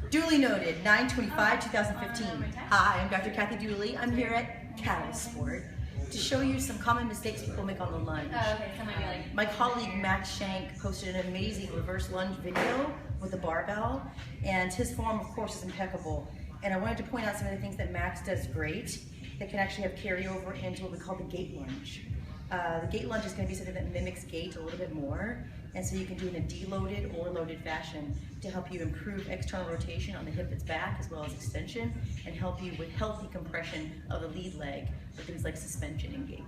Duly Noted, 9/25/2015. Hi, I'm Dr. Kathy Dooley. I'm here at Cattle Sport to show you some common mistakes people make on the lunge. Oh, okay, so maybe like... My colleague Max Shank posted an amazing reverse lunge video with a barbell, and his form, of course, is impeccable. And I wanted to point out some of the things that Max does great that can actually have carryover into what we call the gait lunge. The gait lunge is going to be something that mimics gait a little bit more, and so you can do it in a deloaded or loaded fashion to help you improve external rotation on the hip that's back as well as extension, and help you with healthy compression of the lead leg with things like suspension and gait.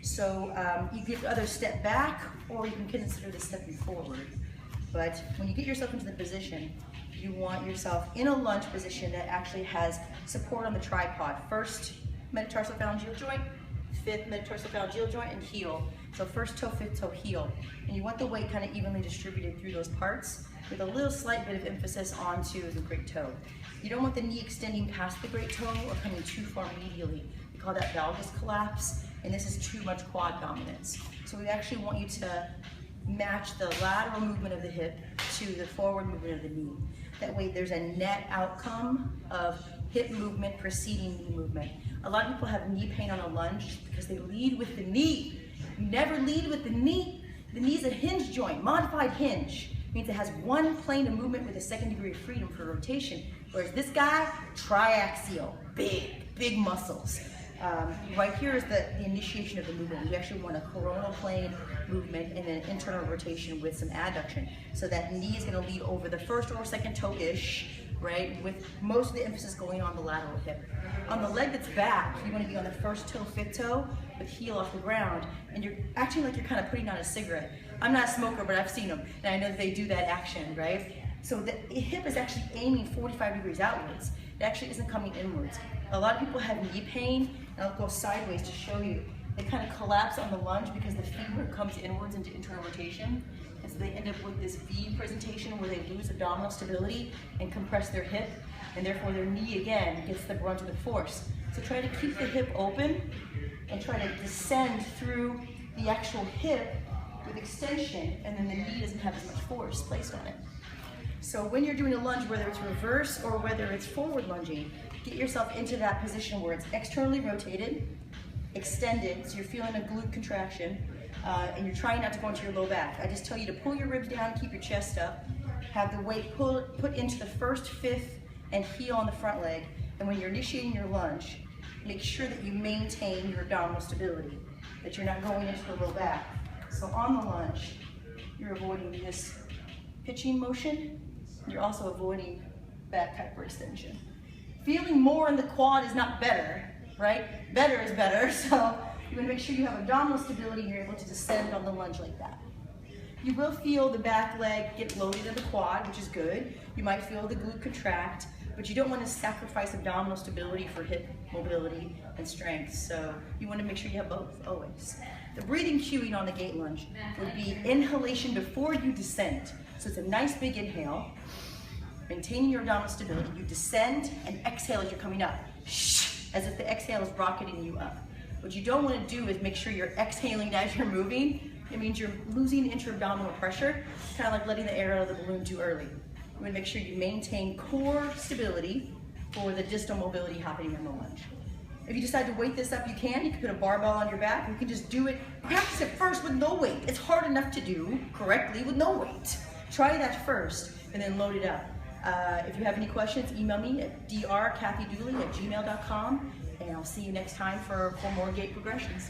So you can either step back or you can consider this stepping forward. But when you get yourself into the position, you want yourself in a lunge position that actually has support on the tripod. First metatarsophalangeal joint, fifth metatarsophalangeal joint, and heel. So first toe, fifth toe, heel. And you want the weight kind of evenly distributed through those parts with a little slight bit of emphasis onto the great toe. You don't want the knee extending past the great toe or coming too far medially. We call that valgus collapse, and this is too much quad dominance. So we actually want you to match the lateral movement of the hip to the forward movement of the knee. That way there's a net outcome of hip movement preceding knee movement. A lot of people have knee pain on a lunge because they lead with the knee. You never lead with the knee. The knee is a hinge joint, modified hinge. It means it has one plane of movement with a second degree of freedom for rotation. Whereas this guy, triaxial, big muscles. Right here is the initiation of the movement. We actually want a coronal plane movement and then internal rotation with some adduction. So that knee is going to lead over the first or second toe-ish, right, with most of the emphasis going on the lateral hip. On the leg that's back, you want to be on the first toe, fifth toe, with heel off the ground, and you're acting like you're kind of putting on a cigarette. I'm not a smoker, but I've seen them, and I know that they do that action, right? So the hip is actually aiming 45 degrees outwards. It actually isn't coming inwards. A lot of people have knee pain, and I'll go sideways to show you. They kind of collapse on the lunge because the femur comes inwards into internal rotation, and so they end up with this V presentation where they lose abdominal stability and compress their hip, and therefore their knee again gets the brunt of the force. So try to keep the hip open and try to descend through the actual hip with extension, and then the knee doesn't have as much force placed on it. So when you're doing a lunge, whether it's reverse or whether it's forward lunging, get yourself into that position where it's externally rotated, extended, so you're feeling a glute contraction, and you're trying not to go into your low back. I just tell you to pull your ribs down, keep your chest up, have the weight put into the first, fifth, and heel on the front leg, and when you're initiating your lunge, make sure that you maintain your abdominal stability, that you're not going into the low back. So on the lunge, you're avoiding this pitching motion, you're also avoiding back hyperextension. Feeling more in the quad is not better, right? Better is better, so you want to make sure you have abdominal stability and you're able to descend on the lunge like that. You will feel the back leg get loaded in the quad, which is good. You might feel the glute contract, but you don't want to sacrifice abdominal stability for hip mobility and strength, so you want to make sure you have both, always. The breathing cueing on the gait lunge would be inhalation before you descend. So it's a nice big inhale, maintaining your abdominal stability. You descend and exhale as you're coming up, as if the exhale is rocketing you up. What you don't want to do is make sure you're exhaling as you're moving. It means you're losing intra-abdominal pressure, kind of like letting the air out of the balloon too early. You want to make sure you maintain core stability for the distal mobility happening in the lunge. If you decide to weight this up, you can put a barbell on your back. You can just do it, practice it first with no weight. It's hard enough to do correctly with no weight. Try that first and then load it up. If you have any questions, email me at drkathydooley@gmail.com, and I'll see you next time for more gait progressions.